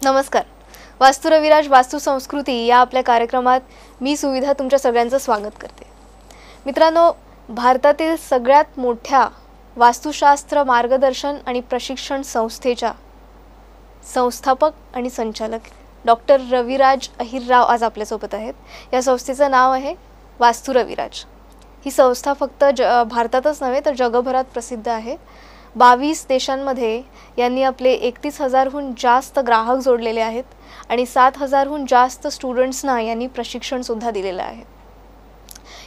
नमस्कार. वास्तू रविराज वास्तू संस्कृती या आपल्या कार्यक्रमात मी सुविधा तुमच्या सगळ्यांचं स्वागत करते. मित्रांनो, भारतातील सगळ्यात मोठ्या वास्तुशास्त्र मार्गदर्शन आणि प्रशिक्षण संस्थेच्या संस्थापक आणि संचालक डॉक्टर रविराज अहिरराव आज आपल्यासोबत आहेत. या संस्थेचं नाव आहे वास्तू रविराज. ही संस्था फक्त भारतातच नव्हे तर जगभरात प्रसिद्ध आहे. 22 देशांमध्ये यांनी आपले 31,000हून जास्त ग्राहक जोडलेले आहेत आणि 7,000हून जास्त स्टुडंट्सना यांनी प्रशिक्षणसुद्धा दिलेलं आहे.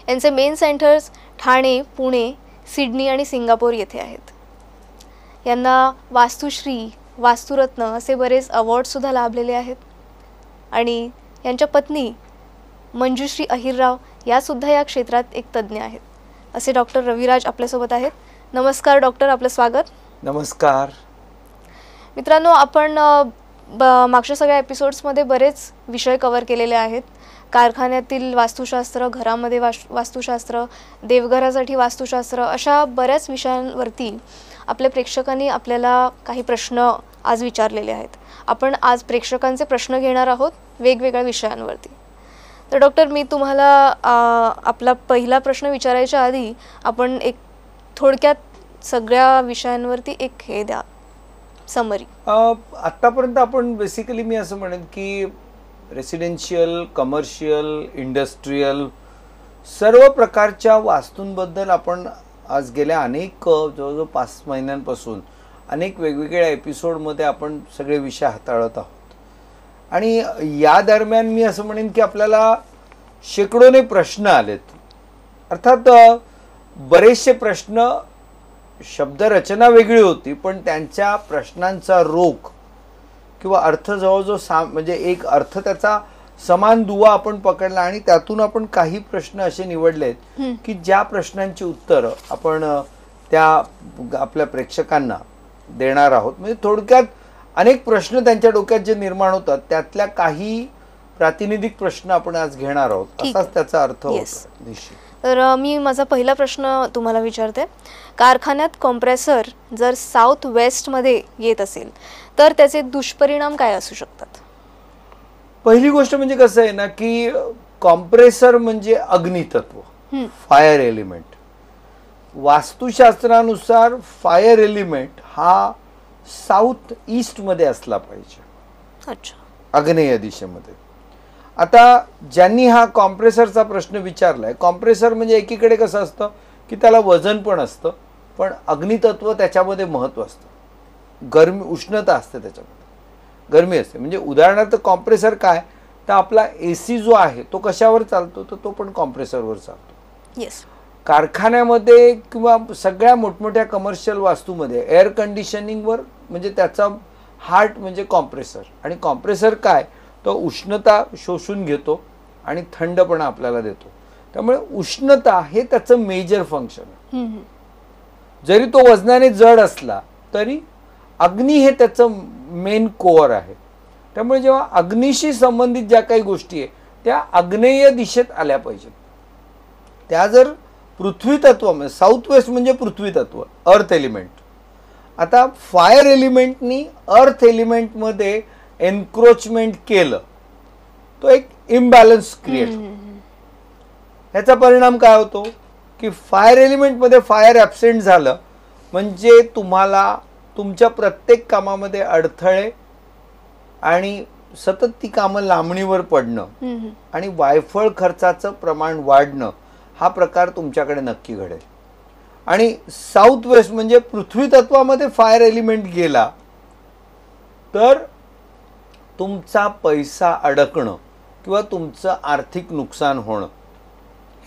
यांचे main centres Thane, Pune, Sydney आणि सिंगापूर येथे आहेत. यांना वास्तुश्री, वास्तुरत्न असे बरेच अवॉर्डसुद्धा लाभलेले आहेत आणि यांच्या पत्नी मंजुश्री अहिरराव यासुद्धा या क्षेत्रात एक तज्ज्ञ आहेत. असे डॉक्टर रविराज आपल्यासोबत आहेत. नमस्कार डॉक्टर, आपलं स्वागत. नमस्कार. मित्रांनो, आपण मागच्या सगळ्या एपिसोड्समध्ये बरेच विषय कव्हर केलेले आहेत. कारखान्यातील वास्तुशास्त्र, घरामध्ये वास्तुशास्त्र, देवघरासाठी वास्तुशास्त्र, अशा बऱ्याच विषयांवरती आपल्या प्रेक्षकांनी आपल्याला काही प्रश्न आज विचारलेले आहेत. आपण आज प्रेक्षकांचे प्रश्न घेणार आहोत वेगवेगळ्या विषयांवरती. तर डॉक्टर, मी तुम्हाला आपला पहिला प्रश्न विचारायच्या आधी आपण एक थोडक्यात सगळ्या विषयांवरती एक हे द्या समरी. आतापर्यंत आपण बेसिकली मी असं म्हणेन की रेसिडेन्शियल, कमर्शियल, इंडस्ट्रियल सर्व प्रकारच्या वास्तूंबद्दल आपण आज गेल्या अनेक जवळजवळ 5 महिन्यांपासून अनेक वेगवेगळ्या एपिसोडमध्ये आपण सगळे विषय हाताळत आहोत. आणि या दरम्यान मी असं म्हणेन की आपल्याला शेकडोने प्रश्न आलेत. अर्थात बरेचसे प्रश्न, शब्दरचना वेगळी होती पण त्यांच्या प्रश्नांचा रोख किंवा अर्थ जवळजवळ म्हणजे एक अर्थ त्याचा समान दुवा आपण पकडला आणि त्यातून आपण काही प्रश्न असे निवडलेत की ज्या प्रश्नांची उत्तरं आपण त्या आपल्या प्रेक्षकांना देणार आहोत. म्हणजे थोडक्यात अनेक प्रश्न त्यांच्या डोक्यात जे निर्माण होतात त्यातल्या काही प्रातिनिधिक प्रश्न आपण आज घेणार आहोत, असाच त्याचा अर्थ होतो निश्चित. तर मी माझा पहिला प्रश्न तुम्हाला विचारते. कारखान्यात कॉम्प्रेसर जर साऊथ वेस्टमध्ये येत असेल तर त्याचे दुष्परिणाम काय असू शकतात? पहिली गोष्ट म्हणजे कसं आहे ना की कॉम्प्रेसर म्हणजे अग्नितत्व, फायर एलिमेंट. वास्तुशास्त्रानुसार फायर एलिमेंट हा साऊथ ईस्ट मध्ये असला पाहिजे. अच्छा. आग्नेय दिशेमध्ये. आता ज्यांनी हा कॉम्प्रेसरचा प्रश्न विचारलाय, कॉम्प्रेसर म्हणजे एकीकडे कसं असतं की त्याला वजन पण असतं पण अग्नितत्व त्याच्यामध्ये महत्व असतं. गरमी, उष्णता असते, त्याच्यामध्ये गरमी असते. म्हणजे उदाहरणार्थ कॉम्प्रेसर काय तर आपला AC जो आहे तो कशावर चालतो तर तो पण कॉम्प्रेसरवर चालतो. येस. कारखान्यामध्ये किंवा सगळ्या मोठमोठ्या कमर्शियल वास्तूमध्ये एअर कंडिशनिंगवर म्हणजे त्याचा हार्ट म्हणजे कॉम्प्रेसर. आणि कॉम्प्रेसर काय तो उष्णता शोषून घेतो आणि थंडपणा आपल्याला देतो. त्यामुळे उष्णता हे त्याचं मेजर फंक्शन आहे. जरी तो वजनाने जड असला तरी अग्नी हे त्याचं मेन कोअर आहे. त्यामुळे जेव्हा अग्नीशी संबंधित ज्या काही गोष्टी आहेत त्या आग्नेय दिशेत आल्या पाहिजेत. त्या जर पृथ्वी तत्व म्हणजे साऊथ वेस्ट म्हणजे पृथ्वी तत्व, अर्थ एलिमेंट. आता फायर एलिमेंटनी अर्थ एलिमेंटमध्ये एन्क्रोचमेंट केलं तो एक इम्बॅलन्स क्रिएट होतो. ह्याचा परिणाम काय होतो की फायर एलिमेंटमध्ये फायर ॲब्सेंट झालं म्हणजे तुम्हाला तुमच्या प्रत्येक कामामध्ये अडथळे आणि सतत ती कामं लांबणीवर पडणं आणि वायफळ खर्चाचं प्रमाण वाढणं हा प्रकार तुमच्याकडे नक्की घडेल. आणि साऊथ वेस्ट म्हणजे पृथ्वी तत्वामध्ये फायर एलिमेंट गेला तर तुमचा पैसा अडकणं किंवा तुमचं आर्थिक नुकसान होणं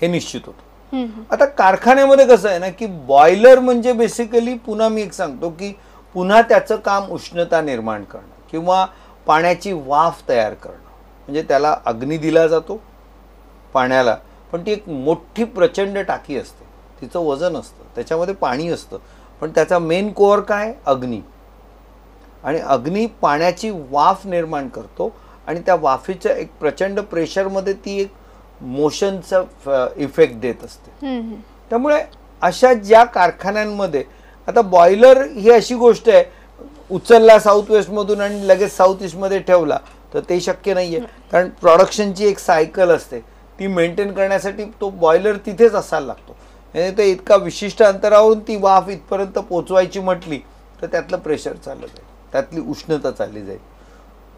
हे निश्चित होतं. आता कारखान्यामध्ये कसं आहे ना की बॉयलर म्हणजे बेसिकली पुन्हा मी एक सांगतो की पुन्हा त्याचं काम उष्णता निर्माण करणं किंवा पाण्याची वाफ तयार करणं. म्हणजे त्याला अग्नी दिला जातो पाण्याला, पण ती एक मोठी प्रचंड टाकी असते, तिचं वजन असतं, त्याच्यामध्ये पाणी असतं, पण त्याचा मेन कोअर काय अग्नी. आणि अग्नी पाण्याची वाफ निर्माण करतो आणि त्या वाफेच्या एक प्रचंड प्रेशरमध्ये ती एक मोशनचा इफेक्ट देत असते. त्यामुळे अशा ज्या कारखान्यांमध्ये आता बॉयलर ही अशी गोष्ट आहे, उचलला साऊथ वेस्टमधून आणि लगेच साऊथ ईस्टमध्ये ठेवला तर ते शक्य नाहीये. कारण प्रोडक्शनची एक सायकल असते, ती मेंटेन करण्यासाठी तो बॉयलर तिथेच असायला लागतो. म्हणजे ते इतका विशिष्ट अंतरावरून ती वाफ इथपर्यंत पोचवायची म्हटली तर त्यातलं प्रेशर चाललं जाईल, त्यातली उष्णता चालली जाईल.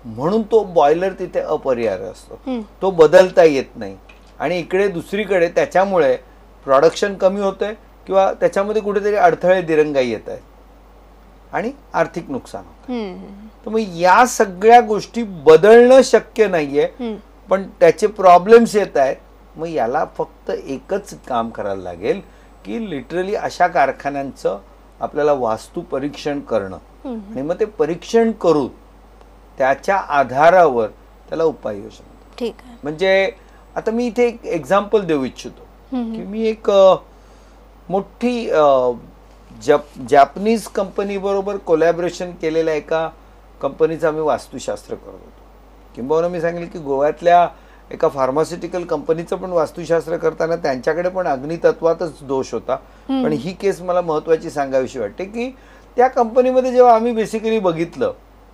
म्हणून तो बॉयलर तिथे अपरिहार्य असतो, तो बदलता येत नाही. आणि इकडे दुसरीकडे त्याच्यामुळे प्रोडक्शन कमी होतंय किंवा त्याच्यामध्ये कुठेतरी अडथळे दिरंगाई येत आहेत आणि आर्थिक नुकसान होतं. तर मग या सगळ्या गोष्टी बदलणं शक्य नाहीये, पण त्याचे प्रॉब्लेम्स येत आहेत. मग याला फक्त एकच काम करायला लागेल की लिटरली अशा कारखान्यांचं आपल्याला वास्तू परीक्षण करणं आणि मग ते परीक्षण करून त्याच्या आधारावर त्याला उपाययोजना. ठीक आहे. म्हणजे आता मी इथे एक एक्झाम्पल देऊ इच्छितो की मी एक मोठी जॅपनीज कंपनी बरोबर कोलॅबरेशन केलेल्या एका कंपनीचं आम्ही वास्तुशास्त्र करत होतो. किंबहुना मी सांगेल की गोव्यातल्या एका फार्मास्युटिकल कंपनीचं पण वास्तुशास्त्र करताना त्यांच्याकडे पण अग्नितत्वातच दोष होता. पण ही केस मला महत्वाची सांगावीशी वाटते की त्या कंपनीमध्ये जेव्हा आम्ही बेसिकली बघितलं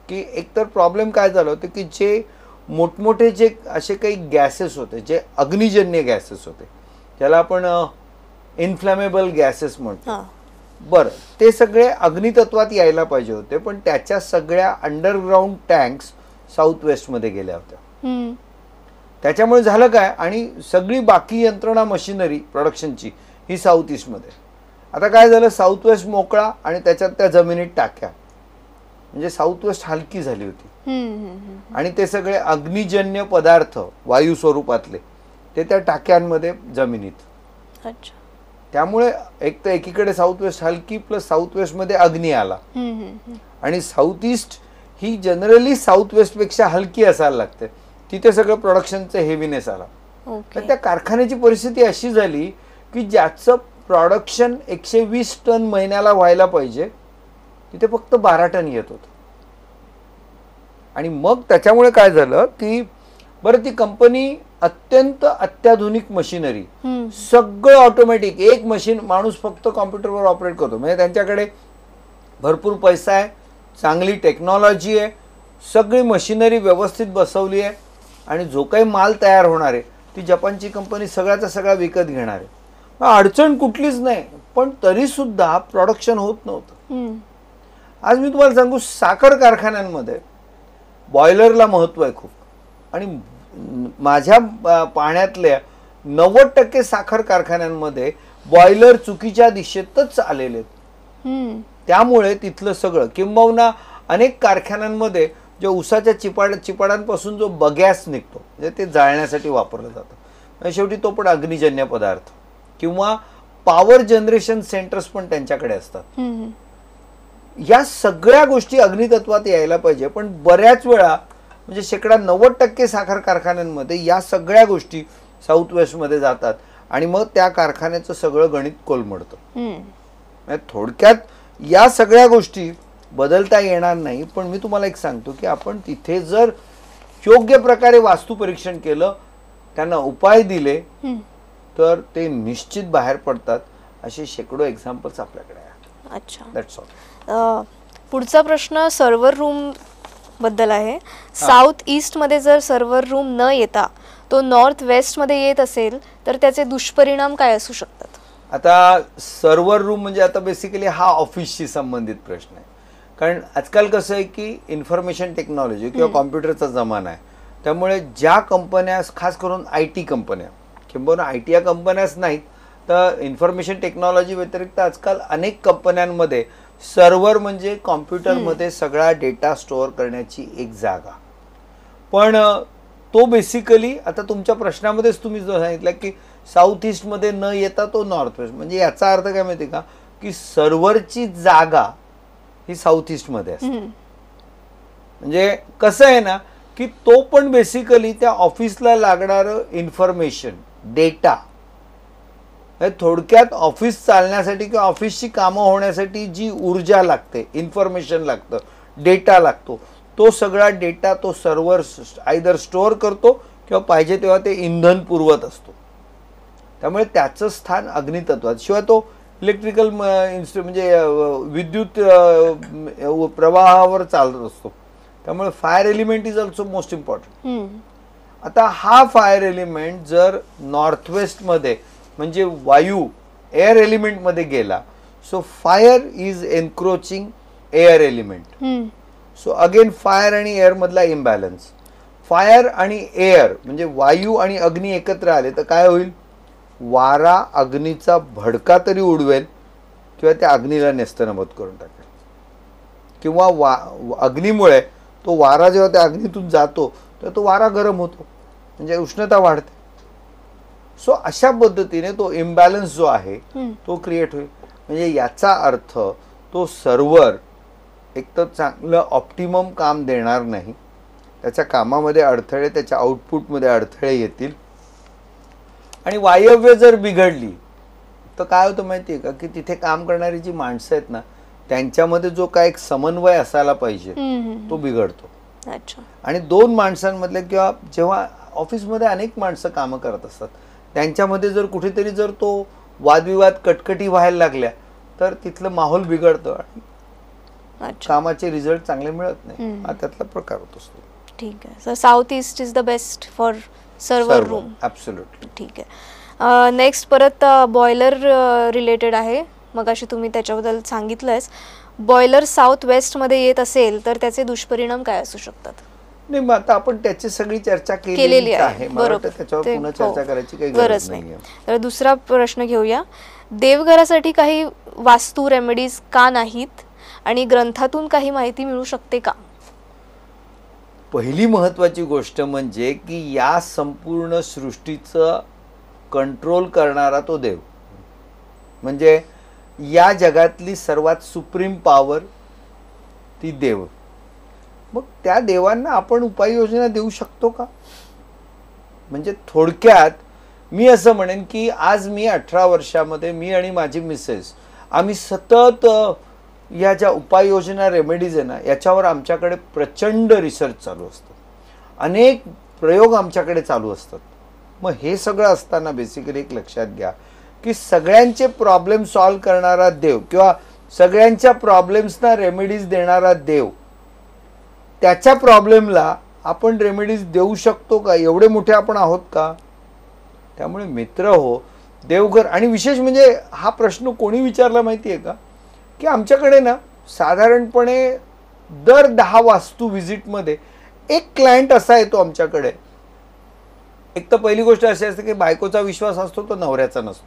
की एकतर प्रॉब्लेम काय झालं होतं की जे मोठमोठे जे असे काही गॅसेस होते, जे अग्निजन्य गॅसेस होते, ज्याला आपण इन्फ्लॅमेबल गॅसेस म्हणतो, बरं, ते सगळे अग्नितत्वात यायला पाहिजे होते. पण त्याच्या सगळ्या अंडरग्राऊंड टँक्स साऊथ वेस्टमध्ये गेल्या होत्या. त्याच्यामुळे झालं काय, आणि सगळी बाकी यंत्रणा मशिनरी प्रोडक्शनची ही साऊथ ईस्टमध्ये. आता काय झालं, साऊथ वेस्ट मोकळा आणि त्याच्यात त्या जमिनीत टाक्या, म्हणजे साऊथ वेस्ट हलकी झाली होती. आणि ते सगळे अग्निजन्य पदार्थ वायू स्वरूपातले ते त्या टाक्यांमध्ये जमिनीत. त्यामुळे एक तर एकीकडे साऊथ वेस्ट हलकी प्लस साऊथ वेस्ट मध्ये अग्नी आला. आणि साऊथ ईस्ट ही जनरली साऊथ वेस्ट पेक्षा हलकी असायला लागते, तिथे सगळं प्रोडक्शनचं हेवीनेस आला. तर त्या कारखान्याची परिस्थिती अशी झाली की ज्याचं प्रोडक्शन 120 टन महिन्याला व्हायला पाहिजे तिथे फक्त 12 टन येत होतं. आणि मग त्याच्यामुळे काय झालं की बरं, ती कंपनी अत्यंत अत्याधुनिक मशिनरी, सगळं ऑटोमॅटिक, एक मशीन, माणूस फक्त कॉम्प्युटरवर ऑपरेट करतो. म्हणजे त्यांच्याकडे भरपूर पैसा आहे, चांगली टेक्नॉलॉजी आहे, सगळी मशिनरी व्यवस्थित बसवली आहे आणि जो काही माल तयार होणार आहे ती जपानची कंपनी सगळ्याचा सगळा विकत घेणार आहे. अडचण कुठलीच नाही, पण तरी सुद्धा प्रोडक्शन होत नव्हतं. आज मी तुम्हाला सांगू, साखर कारखान्यांमध्ये बॉयलरला महत्व आहे खूप. आणि माझ्या पाहण्यातल्या 90% साखर कारखान्यांमध्ये बॉयलर चुकीच्या दिशेतच आलेले आहेत. त्यामुळे तिथलं सगळं, किंबहुना अनेक कारखान्यांमध्ये जे उसाच्या चिपाडांपासून जो बगॅस निघतो, म्हणजे ते जाळण्यासाठी वापरलं जातं, म्हणजे शेवटी तो पण अग्निजन्य पदार्थ. किंवा पॉवर जनरेशन सेंटर्स पण त्यांच्याकडे असतात. या सगळ्या गोष्टी अग्नितत्वात यायला पाहिजे, पण बऱ्याच वेळा म्हणजे 90% साखर कारखान्यांमध्ये या सगळ्या गोष्टी साऊथ वेस्टमध्ये जातात आणि मग त्या कारखान्याचं सगळं गणित कोलमडतं. थोडक्यात या सगळ्या गोष्टी बदलता येणार नाही. पण मी तुम्हाला एक सांगतो की आपण तिथे जर योग्य प्रकारे वास्तू परीक्षण केलं, त्यांना उपाय दिले, तर ते निश्चित बाहेर पडतात. असे शेकडो एक्झाम्पल्स आपल्याकडे आहेत. अच्छा, दॅट्स ऑल. पुढचा प्रश्न सर्व्हर रूम बद्दल आहे. साऊथ ईस्ट मध्ये जर सर्व्हर रूम न येता तो नॉर्थ वेस्ट मध्ये येत असेल तर त्याचे दुष्परिणाम काय असू शकतात? आता सर्व्हर रूम म्हणजे आता बेसिकली हा ऑफिसशी संबंधित प्रश्न आहे. कारण आजकाल कसं आहे की इन्फॉर्मेशन टेक्नॉलॉजी किंवा कॉम्प्युटरचा जमाना आहे. त्यामुळे ज्या कंपन्या, खास करून IT कंपन्या, किंवा IT या कंपन्याच नाहीत तर इन्फॉर्मेशन टेक्नॉलॉजी व्यतिरिक्त आजकाल अनेक कंपन्यांमध्ये सर्व्हर म्हणजे कॉम्प्युटरमध्ये सगळा डेटा स्टोअर करण्याची एक जागा. पण तो बेसिकली आता तुमच्या प्रश्नामध्येच तुम्ही जो सांगितलं की साऊथ ईस्टमध्ये न येता तो नॉर्थ वेस्ट, म्हणजे याचा अर्थ काय माहिती का की सर्व्हरची जागा ही साऊथ ईस्टमध्ये असते. म्हणजे कसं आहे ना की तो पण बेसिकली त्या ऑफिसला लागणारं इन्फॉर्मेशन, डेटा, थोडक्यात ऑफिस चालण्यासाठी किंवा ऑफिसची कामं होण्यासाठी जी ऊर्जा लागते, इन्फॉर्मेशन लागतं, डेटा लागतो, तो सगळा डेटा तो सर्व्हर आयदर स्टोअर करतो किंवा पाहिजे तेव्हा ते इंधन पुरवत असतो. त्यामुळे त्याचं स्थान अग्नितत्वात. शिवाय तो इलेक्ट्रिकल म्हणजे विद्युत प्रवाहावर चालत असतो. त्यामुळे fire element is also most important. आता हा फायर एलिमेंट जर नॉर्थ वेस्ट मध्ये म्हणजे वायू एअर एलिमेंट मध्ये गेला, so fire is encroaching air element. So again fire आणि एअर मधला इम्बॅलन्स. फायर आणि एअर म्हणजे वायू आणि अग्नी एकत्र आले तर काय होईल? वारा अग्नीचा भडका तरी उडवेल किंवा त्या अग्नीला नेस्तनाबूत करून टाकेल. किंवा अग्नीमुळे तो वारा जेव्हा त्या अग्नीतून जातो तर तो वारा गरम होतो, म्हणजे उष्णता वाढते. सो अशा पद्धतीने तो इम्बॅलन्स जो आहे तो क्रिएट होईल. म्हणजे याचा अर्थ तो सर्व्हर एक तर चांगलं ऑप्टिमम काम देणार नाही, त्याच्या कामामध्ये अडथळे, त्याच्या आउटपुटमध्ये अडथळे येतील. आणि वायव्य जर बिघडली तर काय होतं माहिती आहे का, की तिथे काम करणारी जी माणसं आहेत ना, त्यांच्यामध्ये जो काय एक समन्वय असायला पाहिजे तो बिघडतो. आणि दोन माणसांमधले किंवा जेव्हा ऑफिसमध्ये अनेक माणसं कामं करत असतात त्यांच्यामध्ये जर कुठेतरी जर तो वादविवाद कटकटी व्हायला लागल्या तर तिथलं माहोल बिघडतं आणि कामाचे रिझल्ट चांगले मिळत नाही. हा त्यातला प्रकार होत असतो. ठीक आहे. So south east is the best for server room. Absolutely. ठीक आहे. नेक्स्ट परत बॉयलर रिलेटेड आहे. मगाशी तुम्ही त्याच्याबद्दल सांगितलंयच. बॉयलर साऊथ वेस्टमध्ये येत असेल तर त्याचे दुष्परिणाम काय असू शकतात? नाही, मग आता आपण त्याची सगळी चर्चा केलेली आहे. बरोबर, त्याच्यावर पुन्हा चर्चा करायची काही गरज नाही. तर दुसरा प्रश्न घेऊया. देवघरासाठी काही वास्तू रेमेडीज का नाहीत आणि ग्रंथातून काही माहिती मिळू शकते का? पहिली महत्वाची गोष्ट म्हणजे की या संपूर्ण सृष्टीचं कंट्रोल करणारा तो देव, म्हणजे या जगातली सर्वात सुप्रीम पॉवर ती देव. मग त्या देवांना आपण उपाययोजना देऊ शकतो का? म्हणजे थोडक्यात मी असं म्हणेन की आज मी 18 वर्षामध्ये मी आणि माझी मिसेस आम्ही सतत या ज्या उपाययोजना रेमेडीज आहे ना याच्यावर आमच्याकडे प्रचंड रिसर्च चालू असतो, अनेक प्रयोग आमच्याकडे चालू असतात. मग हे सगळं असताना बेसिकली एक लक्षात घ्या की सगळ्यांचे प्रॉब्लेम सॉल्व करणारा देव किंवा सगळ्यांच्या प्रॉब्लेम्सना रेमेडीज देणारा देव, त्याच्या प्रॉब्लेमला आपण रेमेडीज देऊ शकतो का? एवढे मोठे आपण आहोत का? त्यामुळे मित्र हो, देवघर. आणि विशेष म्हणजे हा प्रश्न कोणी विचारला माहिती आहे का, की आमच्याकडे ना साधारणपणे दर 10 वास्तू व्हिजिटमध्ये एक क्लायंट असा येतो आमच्याकडे. एक तर पहिली गोष्ट अशी असते की बायकोचा विश्वास असतो तो नवऱ्याचा नसतो,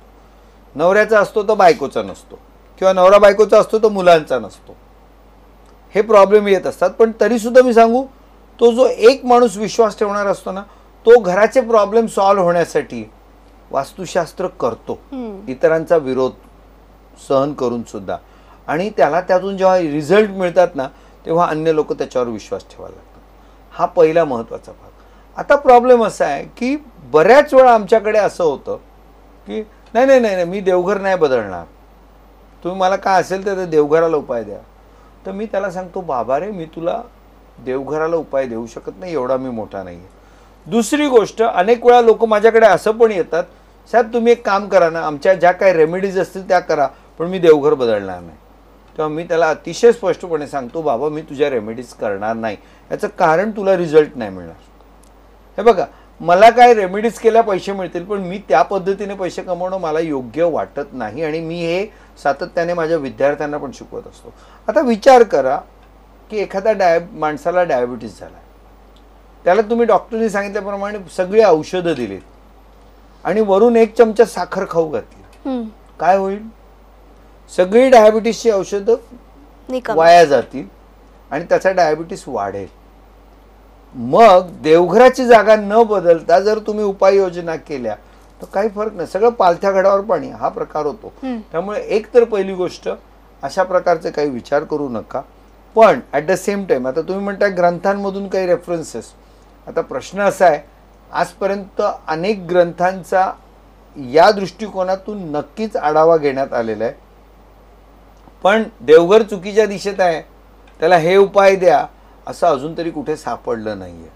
नवऱ्याचा असतो तो बायकोचा नसतो, किंवा नवरा बायकोचा असतो तो मुलांचा नसतो. हे प्रॉब्लेम येत असतात. पण तरी सुद्धा मी सांगू, तो जो एक माणूस विश्वास ठेवणार असतो ना, तो घराचे प्रॉब्लेम सॉल्व्ह होण्यासाठी वास्तुशास्त्र करतो, इतरांचा विरोध सहन करून सुद्धा. आणि त्याला त्यातून जेव्हा रिझल्ट मिळतात ना तेव्हा अन्य लोक त्याच्यावर विश्वास ठेवायला लागतात. हा पहिला महत्त्वाचा भाग. आता प्रॉब्लेम असा आहे की बऱ्याच वेळा आमच्याकडे असं होतं की नाही नाही नाही मी देवघर नाही बदलणार, तुम्ही मला काय असेल तर देवघराला उपाय द्या. तर मी त्याला सांगतो, बाबा रे, मी तुला देवघराला उपाय देऊ शकत नाही, एवढा मी मोठा नाही आहे. दुसरी गोष्ट, अनेक वेळा लोक माझ्याकडे असं पण येतात, साहेब तुम्ही एक काम करा ना, आमच्या ज्या काही रेमेडीज असतील त्या करा, पण मी देवघर बदलणार नाही. तेव्हा मी त्याला अतिशय स्पष्टपणे सांगतो, बाबा मी तुझ्या रेमेडीज करणार नाही, याचं कारण तुला रिझल्ट नाही मिळणार. हे बघा, मला काय रेमेडीज केल्या पैसे मिळतील, पण मी त्या पद्धतीने पैसे कमवणं मला योग्य वाटत नाही. आणि मी हे सातत्याने माझ्या विद्यार्थ्यांना पण शिकवत असतो. आता विचार करा की एखाद्या माणसाला डायबिटीस झाला, त्याला तुम्ही डॉक्टरनी सांगितल्याप्रमाणे सगळी औषधं दिलीत आणि वरून 1 चमचा साखर खाऊ घातली, काय होईल? सगळी डायबिटीसची औषधं वाया जातील आणि त्याचा डायबिटीस वाढेल. मग देवघराची जागा न बदलता जर तुम्ही उपाययोजना केल्या तर काही फरक नाही, सगळं पालथ्या घडावर पाणी, हा प्रकार होतो. त्यामुळे एक तर पहिली गोष्ट, अशा प्रकारचे काही विचार करू नका. पण ॲट द सेम टाइम, आता तुम्ही म्हणताय ग्रंथांमधून काही रेफरन्सेस, आता प्रश्न असा आहे, आजपर्यंत अनेक ग्रंथांचा या दृष्टिकोनातून नक्कीच आढावा घेण्यात आलेला आहे, पण देवघर चुकीच्या दिशेत आहे, त्याला हे उपाय द्या असं अजून तरी कुठे सापडलं नाहीये.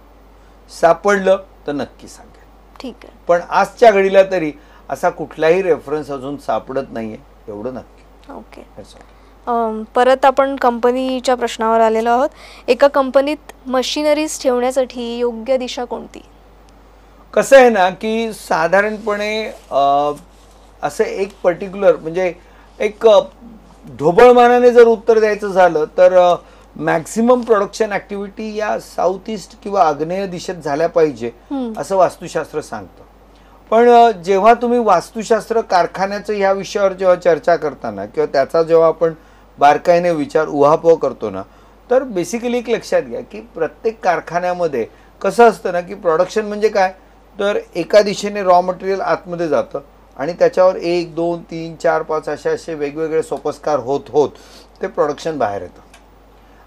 सापडलं तर नक्की सांगेल. ठीक आहे. पण आजच्या घडीला तरी असा कुठलाही रेफरन्स अजून सापडत नाहीये एवढं नक्की. ओके. That's all. परत आपण कंपनीच्या प्रश्नावर आलेलो आहोत. एका कंपनीत मशिनरीज ठेवण्यासाठी योग्य दिशा कोणती? कसं आहे ना की साधारणपणे असं एक पर्टिक्युलर म्हणजे एक ढोबळमानाने जर उत्तर द्यायचं झालं तर मॅक्सिमम प्रोडक्शन ॲक्टिव्हिटी या साऊथ ईस्ट किंवा आग्नेय दिशेत झाल्या पाहिजे असं वास्तुशास्त्र सांगतं. पण जेव्हा तुम्ही वास्तुशास्त्र कारखान्याचं ह्या विषयावर जेव्हा चर्चा करताना किंवा त्याचा जेव्हा आपण बारकाईने विचार उहापोह करतो ना, तर बेसिकली एक लक्षात घ्या की प्रत्येक कारखान्यामध्ये कसं असतं ना की प्रोडक्शन म्हणजे काय, तर एका दिशेने रॉ मटेरियल आतमध्ये जातं आणि त्याच्यावर 1 2 3 4 5 असे वेगवेगळे सोपस्कार होत होत ते प्रोडक्शन बाहेर येतं.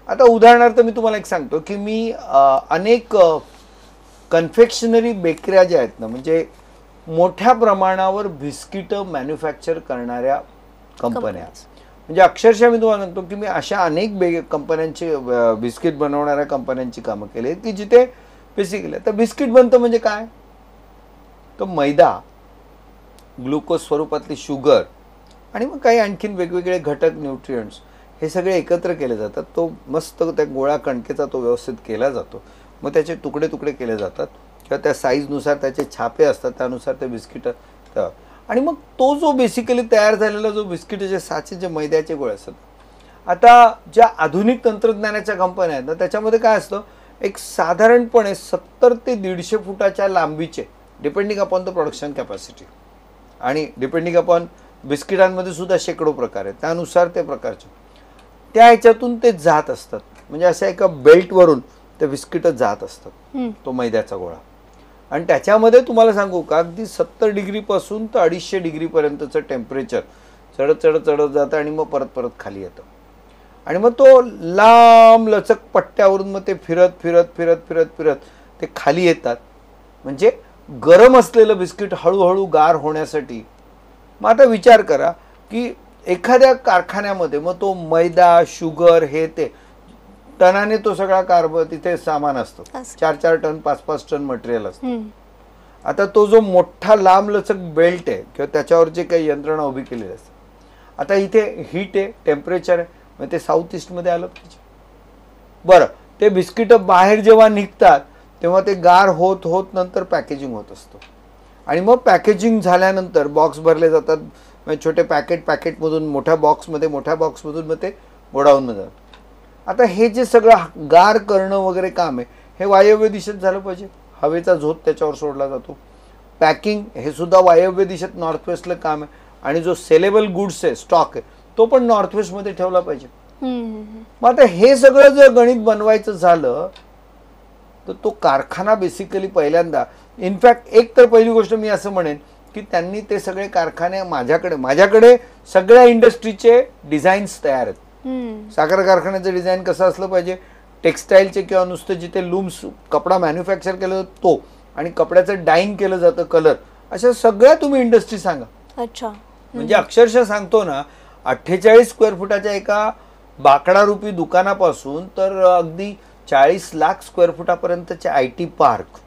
आता उदाहरणार्थ मी तुम्हाला एक सांगतो की मी अनेक कन्फेक्शनरी बेकऱ्या ज्या आहेत ना, म्हणजे मोठ्या प्रमाणावर बिस्किटं मॅन्युफॅक्चर करणाऱ्या कंपन्या, म्हणजे अक्षरशः मी तुम्हाला सांगतो की मी अशा अनेक कंपन्यांची बिस्किट बनवणाऱ्या कंपन्यांची कामं केली आहेत की जिथे बेसिकली आता बिस्किट बनतं म्हणजे काय, तर मैदा, ग्लुकोज स्वरूपातली शुगर आणि मग काही आणखीन वेगवेगळे घटक न्यूट्रिएंट्स हे सगळे एकत्र केले जातात. तो मस्त त्या गोळा कणकेचा तो व्यवस्थित केला जातो. मग त्याचे तुकडे तुकडे केले जातात किंवा त्या साईजनुसार त्याचे छापे असतात, त्यानुसार ते बिस्किट आणि मग तो जो बेसिकली तयार झालेला जो बिस्किटाचे साचे जे मैद्याचे गोळे असतात. आता ज्या आधुनिक तंत्रज्ञानाच्या कंपन्या आहेत ना, त्याच्यामध्ये काय असतं, एक साधारणपणे 70 ते 150 फुटाच्या लांबीचे depending upon the production capacity आणि डिपेंडिंग अपॉन बिस्किटांमध्ये सुद्धा शेकडो प्रकार आहेत, त्यानुसार ते प्रकारचे त्या ह्याच्यातून ते जात असतात. म्हणजे अशा एका बेल्टवरून ते बिस्किट जात असतात, तो मैद्याचा गोळा. आणि त्याच्यामध्ये तुम्हाला सांगू का, अगदी 70 डिग्रीपासून तर 250 डिग्रीपर्यंतचं टेम्परेचर चढत चढत चढत जातं आणि मग परत परत खाली येतं. आणि मग तो लांब लचक पट्ट्यावरून मग ते फिरत फिरत फिरत फिरत फिरत ते खाली येतात. म्हणजे गरम असलेलं बिस्किट हळूहळू गार होण्यासाठी. मग आता विचार करा की एखाद्या कारखान्यामध्ये मग तो मैदा, शुगर हे ते टनाने तो सगळा तिथे सामान असतं, 4-4 टन 5-5 टन मटेरियल असतं. आता तो जो मोठा लांब लचक बेल्ट आहे किंवा त्याच्यावर जे काही यंत्रणा उभी केलेली असते, आता इथे हीट आहे, टेम्परेचर आहे, मग ते साऊथ ईस्टमध्ये आलं पाहिजे. बरं, ते बिस्किट बाहेर जेव्हा निघतात तेव्हा ते गार होत होत नंतर पॅकेजिंग होत असतं आणि मग पॅकेजिंग झाल्यानंतर बॉक्स भरले जातात. म्हणजे छोटे पॅकेटमधून मोठ्या बॉक्समधून मग ते गोडाऊनमध्ये जातात. आता हे जे सगळं गार करणं वगैरे काम आहे हे वायव्य दिशेत झालं पाहिजे, हवेचा झोत त्याच्यावर सोडला जातो. पॅकिंग हे सुद्धा वायव्य दिशेत नॉर्थवेस्टला काम आहे आणि जो सेलेबल गुड्स आहे, स्टॉक आहे, तो पण नॉर्थवेस्टमध्ये ठेवला पाहिजे. मग आता हे सगळं जर गणित बनवायचं झालं तर तो कारखाना बेसिकली पहिल्यांदा, इनफॅक्ट एक तर पहिली गोष्ट मी असं म्हणेन की त्यांनी ते सगळे कारखाने माझ्याकडे सगळ्या इंडस्ट्रीचे डिझाईन्स तयार आहेत. साखर कारखान्याचं डिझाईन कसं असलं पाहिजे, टेक्स्टाईलचे किंवा नुसतं जिथे लूम्स कपडा मॅन्युफॅक्चर केलं जातं तो आणि कपड्याचं डाईंग केलं जातं, कलर, अशा सगळ्या तुम्ही इंडस्ट्री सांगा. अच्छा. म्हणजे अक्षरशः सांगतो ना, 48 स्क्वेअर फुटाच्या एका बाकडारूपी दुकानापासून तर अगदी 40 लाख स्क्वेअर फुटापर्यंतचे IT पार्क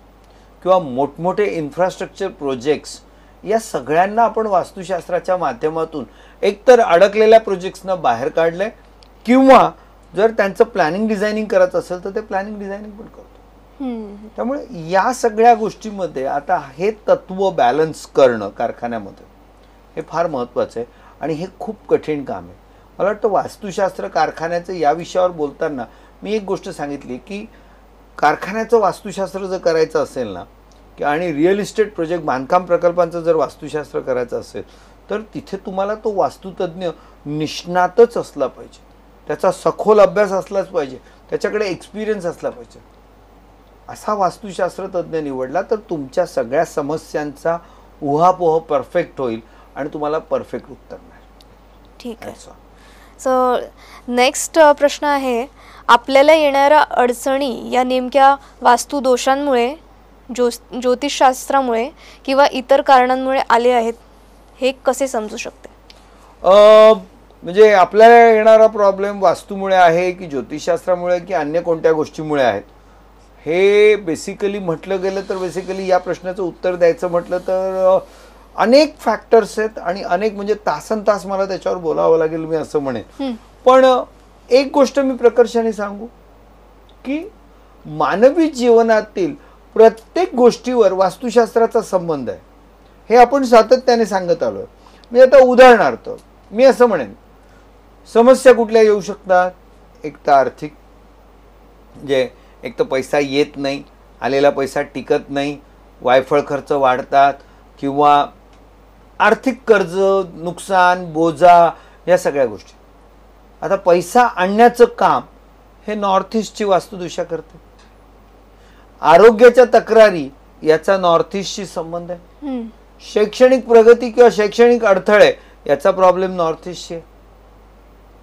किंवा मोठमोठे इन्फ्रास्ट्रक्चर प्रोजेक्ट्स, या सगळ्यांना आपण वास्तुशास्त्राच्या माध्यमातून एकतर अडकलेल्या प्रोजेक्ट्सना बाहेर काढलंय किंवा जर त्यांचं प्लॅनिंग डिझायनिंग करायचं असेल तर ते प्लॅनिंग डिझायनिंग पण करतो. त्यामुळे या सगळ्या गोष्टींमध्ये आता हे तत्व बॅलन्स करणं कारखान्यामध्ये हे फार महत्त्वाचं आहे आणि हे खूप कठीण काम आहे. मला वाटतं वास्तुशास्त्र कारखान्याचं या विषयावर बोलताना मी एक गोष्ट सांगितली की कारखान्याचं वास्तुशास्त्र जर करायचं असेल ना आणि रिअल इस्टेट प्रोजेक्ट, बांधकाम प्रकल्पांचं जर वास्तुशास्त्र करायचं असेल तर तिथे तुम्हाला तो वास्तुतज्ञ निष्णातच असला पाहिजे, त्याचा सखोल अभ्यास असलाच पाहिजे, त्याच्याकडे एक्सपिरियन्स असला पाहिजे. असा वास्तुशास्त्र तज्ज्ञ निवडला तर तुमच्या सगळ्या समस्यांचा उहापोह परफेक्ट होईल आणि तुम्हाला परफेक्ट उत्तर मिळेल. ठीक आहे. सो नेक्स्ट प्रश्न आहे, आपल्याला येणाऱ्या अडचणी या नेमक्या वास्तुदोषांमुळे, ज्योतिषशास्त्रामुळे किंवा इतर कारणांमुळे आले आहेत, हे कसे समजू शकते? म्हणजे आपल्याला येणारा प्रॉब्लेम वास्तूमुळे आहे की ज्योतिषशास्त्रामुळे की अन्य कोणत्या गोष्टीमुळे आहेत, हे बेसिकली म्हटलं गेलं तर बेसिकली या प्रश्नाचं उत्तर द्यायचं म्हटलं तर अनेक फॅक्टर्स आहेत आणि अनेक म्हणजे तासनतास मला त्याच्यावर बोलावं लागेल, मी असं म्हणेन. पण एक गोष्ट मी प्रकर्षाने सांगू की मानवी जीवनातील प्रत्येक गोष्टीवर वास्तुशास्त्राचा संबंध आहे, हे आपण सातत्याने सांगत आलोय. मी आता उदाहरणार्थ मी असं म्हणेन, समस्या कुठल्या येऊ शकतात? एक तर आर्थिक, म्हणजे एक तर पैसा येत नाही, आलेला पैसा टिकत नाही, वायफळ खर्च वाढतात किंवा आर्थिक कर्ज, नुकसान, बोजा, या सगळ्या गोष्टी. आता पैसा आणण्याचं काम हे नॉर्थ ईस्टची वास्तुदिशा करते. आरोग्याच्या तक्रारी याचा नॉर्थ ईस्टशी संबंध आहे. शैक्षणिक प्रगती किंवा शैक्षणिक अडथळे याचा प्रॉब्लेम नॉर्थ ईस्टशी आहे.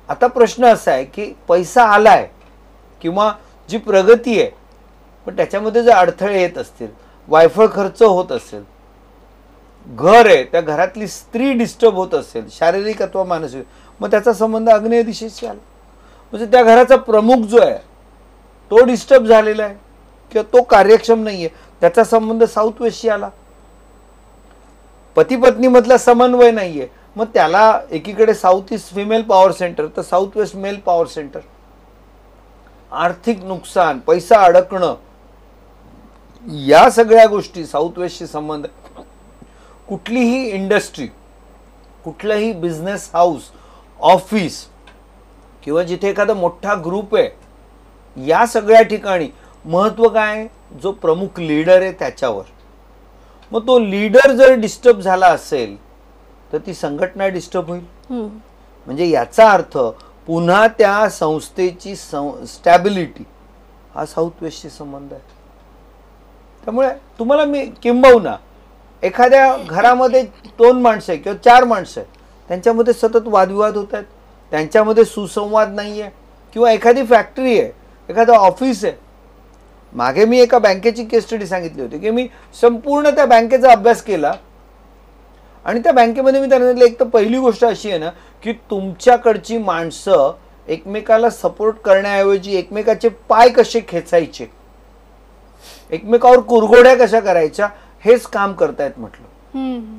आता प्रश्न असा आहे की पैसा आलाय किंवा जी प्रगती आहे पण त्याच्यामध्ये जर अडथळे येत असतील, वायफळ खर्च होत असेल, घर आहे त्या घरातली स्त्री डिस्टर्ब होत असेल शारीरिक अथवा मानसिक, मग त्याचा संबंध आग्नेय दिशेशी आला. म्हणजे त्या घराचा प्रमुख जो आहे तो डिस्टर्ब झालेला आहे किंवा तो कार्यक्षम नाहीये, त्याचा संबंध साऊथ वेस्टशी आला. पती पत्नी मधला समन्वय नाहीये, मग त्याला एकीकडे south east female power centre तर south west male power centre. आर्थिक नुकसान, पैसा अडकणं, या सगळ्या गोष्टी साऊथ वेस्टशी संबंध. कुठलीही इंडस्ट्री, कुठलाही बिझनेस हाऊस, ऑफिस किंवा जिथे एखादा मोठा ग्रुप आहे, या सगळ्या ठिकाणी महत्व काय? जो प्रमुख लीडर आहे त्याच्यावर. मग तो लीडर जर डिस्टर्ब झाला असेल तर ती संघटना डिस्टर्ब होईल. म्हणजे याचा अर्थ पुन्हा त्या संस्थेची स्टॅबिलिटी हा साऊथ वेस्टशी संबंध आहे. त्यामुळे तुम्हाला मी किंबहुना एखाद्या घरामध्ये 2 माणसं आहे किंवा 4 माणसं आहे, त्यांच्यामध्ये सतत वादविवाद होत आहेत, त्यांच्यामध्ये सुसंवाद नाही आहे, किंवा एखादी फॅक्टरी आहे, एखादं ऑफिस आहे. मागे मी एका बँकेची केस स्टडी सांगितली होती की मी संपूर्ण त्या बँकेचा अभ्यास केला आणि त्या बँकेमध्ये मी त्यांना सांगितलं, एक तर पहिली गोष्ट अशी आहे ना की तुमच्याकडची माणसं एकमेकाला सपोर्ट करण्याऐवजी एकमेकाचे पाय कसे खेचायचे, एकमेकावर कुरघोड्या कशा करायच्या, हेच काम करतायत म्हटलं.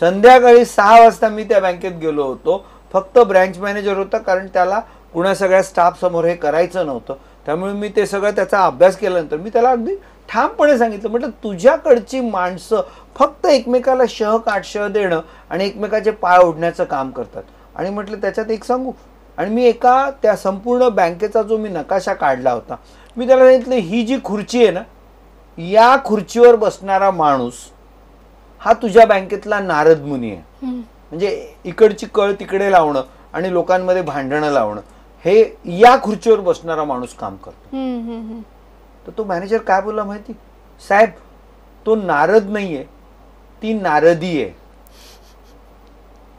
संध्याकाळी 6 वाजता मी त्या बँकेत गेलो होतो. फक्त ब्रँच मॅनेजर होता, कारण त्याला पुन्हा सगळ्या स्टाफ समोर हे करायचं नव्हतं. त्यामुळे मी ते सगळं त्याचा अभ्यास केल्यानंतर मी त्याला अगदी ठामपणे सांगितलं, म्हटलं तुझ्याकडची माणसं फक्त एकमेकाला शह काटशह देणं आणि एकमेकाचे पाय ओढण्याचं काम करतात. आणि म्हटलं त्याच्यात एक सांगू, आणि मी एका त्या संपूर्ण बँकेचा जो मी नकाशा काढला होता, मी त्याला सांगितलं ही जी खुर्ची आहे ना, या खुर्चीवर बसणारा माणूस हा तुझ्या बँकेतला नारद मुनी आहे. म्हणजे इकडची कळ तिकडे लावणं आणि लोकांमध्ये भांडणं लावणं, हे या खुर्चीवर बसणारा माणूस काम करतो. तर तो मॅनेजर काय बोलला माहिती? साहेब, तो नारद नाहीये, ती नारदी आहे.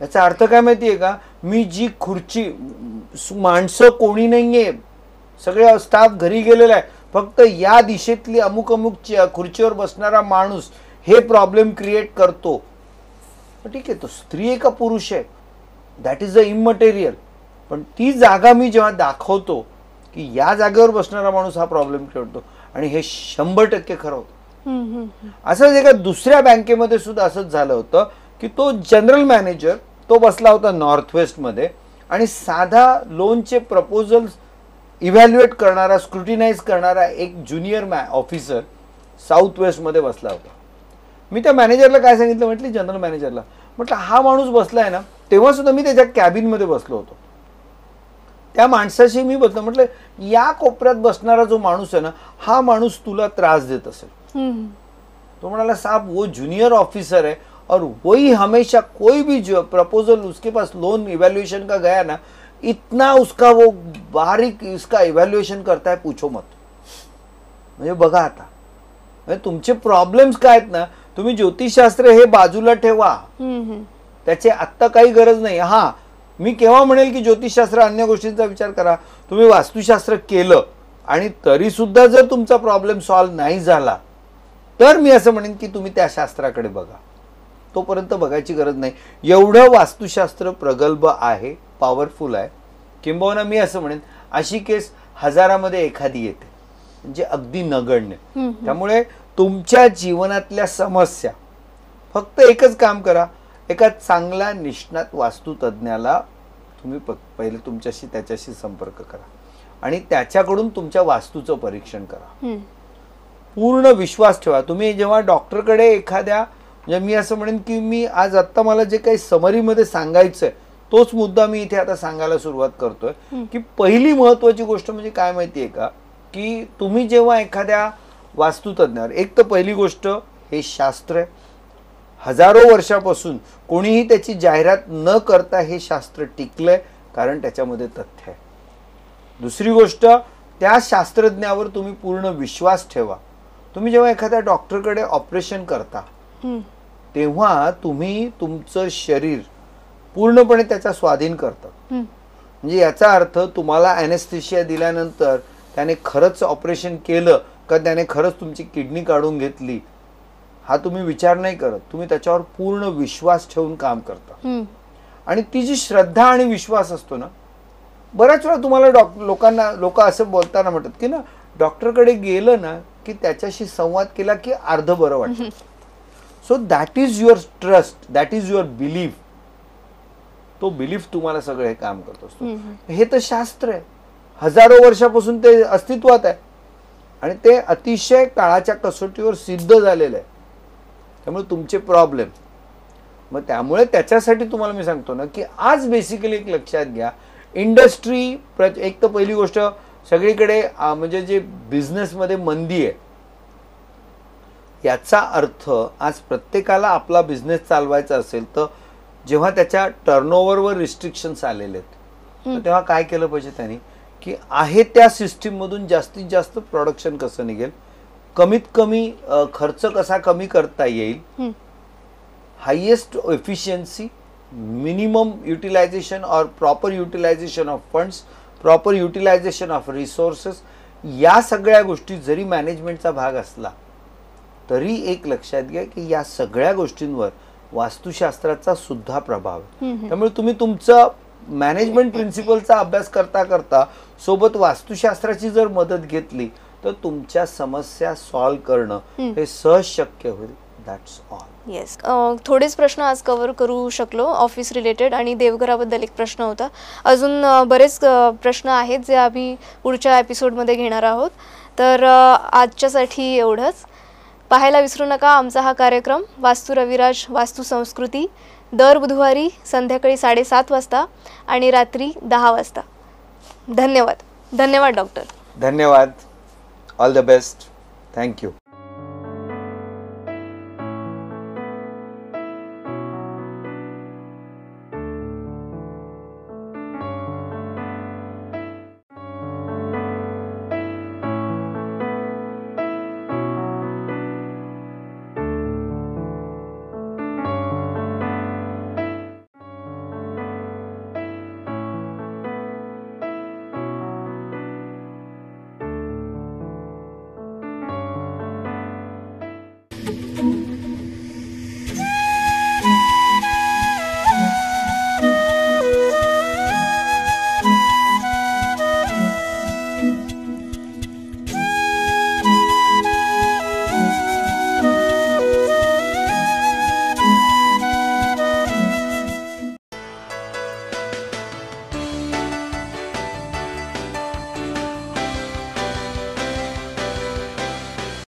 याचा अर्थ काय माहितीये का? मी जी खुर्ची, माणसं कोणी नाहीये, सगळे स्टाफ घरी गेलेला आहे, फक्त या दिशेतली अमुक अमुक खुर्चीवर बसणारा माणूस हे प्रॉब्लेम क्रिएट करतो. ठीक आहे, तो स्त्री आहे का पुरुष आहे, दॅट इज द इमटेरियल. पण ती जागा मी जेव्हा दाखवतो की या जागेवर बसणारा माणूस हा प्रॉब्लेम करतो, आणि हे 100% खरं होतं. असंच एका दुसऱ्या बँकेमध्ये सुद्धा असंच झालं होतं की तो जनरल मॅनेजर तो बसला होता नॉर्थ वेस्ट मध्ये, आणि साधा लोनचे प्रपोजल इव्हॅल्युएट करणारा, स्क्रुटिनाइज करणारा एक ज्युनियर ऑफिसर साऊथ वेस्ट मध्ये बसला होता. मी त्या मॅनेजरला काय सांगितलं, म्हटलं जनरल मॅनेजरला, म्हटलं हा माणूस बसलाय ना, तेव्हा सुद्धा मी त्याच्या कॅबिन मध्ये बसलो होतो, त्या माणसाशी मी बसलो, म्हटलं या कोपऱ्यात बसणारा जो माणूस आहे ना, हा माणूस तुला त्रास देत असेल. तो म्हणाला, साहब वो जूनियर ऑफिसर है और वही हमेशा कोई भी जो प्रपोजल उसके पास लोन इवैल्यूएशन का गया ना, इतना उसका वो बारीक इसका इवैल्यूएशन करता है, पूछो मत. म्हणजे बघा आता, म्हणजे तुमचे प्रॉब्लेम्स काय आहेत ना, तुम्ही ज्योतिषशास्त्र हे बाजूला ठेवा, त्याची आत्ता काही गरज नाही. हा, मी केव्हा म्हणेल की ज्योतिषशास्त्र अन्य गोष्टींचा विचार करा. तुम्ही वास्तुशास्त्र केलं आणि तरी सुद्धा जर तुमचा प्रॉब्लेम सॉल्व्ह नाही झाला तर मी असं म्हणेन की तुम्ही त्या शास्त्राकडे बघा. तोपर्यंत बघायची गरज नाही. एवढं वास्तुशास्त्र प्रगल्भ आहे, पॉवरफुल आहे. किंबहुना मी असं म्हणेन अशी केस हजारामध्ये एखादी येते, म्हणजे अगदी नगण्य. त्यामुळे तुमच्या जीवनातल्या समस्या फक्त एकच काम करा, एका चांगल्या निष्णात वास्तुतज्ञाला तुम्ही पहिले त्याच्याशी संपर्क करा आणि त्याच्याकडून तुमच्या वास्तूचं परीक्षण करा. पूर्ण विश्वास ठेवा. तुम्ही जेव्हा डॉक्टरकडे एखाद्या, म्हणजे मी असं म्हणेन की मी आज आत्ता मला जे काही समरीमध्ये सांगायचंय तोच मुद्दा मी इथे आता सांगायला सुरुवात करतोय की पहिली महत्वाची गोष्ट म्हणजे काय माहितीये का, की तुम्ही जेव्हा एखाद्या वास्तुतज्ञावर, एक तर पहिली गोष्ट हे शास्त्र आहे, हजारो वर्षापासून कोणीही त्याची जाहिरात न करता हे शास्त्र टिकलंय, कारण त्याच्यामध्ये तथ्य आहे. दुसरी गोष्ट, त्या शास्त्रज्ञावर तुम्ही पूर्ण विश्वास ठेवा. तुम्ही जेव्हा एखाद्या डॉक्टरकडे ऑपरेशन करता तेव्हा तुम्ही तुमचं शरीर पूर्णपणे त्याचा स्वाधीन करता. म्हणजे याचा अर्थ तुम्हाला ॲनेस्थेशिया दिल्यानंतर त्याने खरंच ऑपरेशन केलं का त्याने खरंच तुमची किडनी काढून घेतली हा तुम्ही विचार नाही करत. तुम्ही त्याच्यावर पूर्ण विश्वास ठेवून काम करता. आणि ती जी श्रद्धा आणि विश्वास असतो ना, बऱ्याच वेळा तुम्हाला लोक असं बोलताना म्हणतात की ना, डॉक्टरकडे गेलं ना की त्याच्याशी संवाद केला की अर्ध बरं वाटतं. So that is your trust, that is your belief. तो बिलीफ तुम्हाला सगळं हे काम करत असतो. हे तर शास्त्र आहे, हजारो वर्षापासून ते अस्तित्वात आहे आणि ते अतिशय काळाच्या कसोटीवर सिद्ध झालेलं आहे. त्यामुळे तुमचे प्रॉब्लेम, मग त्यामुळे त्याच्यासाठी तुम्हाला मी सांगतो ना की आज बेसिकली एक लक्षात घ्या, इंडस्ट्री एक तर पहिली गोष्ट सगळीकडे म्हणजे जे बिझनेसमध्ये मंदी आहे, याचा अर्थ आज प्रत्येकाला आपला बिझनेस चालवायचा असेल तर जेव्हा त्याच्या टर्नओव्हरवर रिस्ट्रिक्शन्स आलेले आहेत तेव्हा काय केलं पाहिजे त्यांनी, की आहे त्या सिस्टीम मधून जास्तीत जास्त प्रोडक्शन कसं निघेल, कमीत कमी खर्च कसा कमी करता येईल, हायेस्ट एफिशियन्सी, मिनिमम युटिलायझेशन और proper utilisation of funds, proper utilisation of resources, या सगळ्या गोष्टी जरी मॅनेजमेंटचा भाग असला तरी एक लक्षात घ्या की या सगळ्या गोष्टींवर वास्तुशास्त्राचा सुद्धा प्रभाव आहे. त्यामुळे तुम्ही तुमचं मॅनेजमेंट प्रिन्सिपलचा अभ्यास करता करता सोबत वास्तुशास्त्राची जर मदत घेतली तर तुमच्या समस्या सॉल्व्ह करणं हे सहज शक्य होईल. That's all. येस, थोडेच प्रश्न आज कव्हर करू शकलो ऑफिस रिलेटेड, आणि देवघराबद्दल एक प्रश्न होता. अजून बरेच प्रश्न आहेत जे आम्ही पुढच्या एपिसोडमध्ये घेणार आहोत. तर आजच्यासाठी एवढंच. पाहायला विसरू नका आमचा हा कार्यक्रम वास्तू रविराज वास्तू संस्कृती दर बुधवारी संध्याकाळी 7:30 वाजता आणि रात्री 10 वाजता. धन्यवाद. धन्यवाद डॉक्टर. धन्यवाद. All the best. थँक्यू.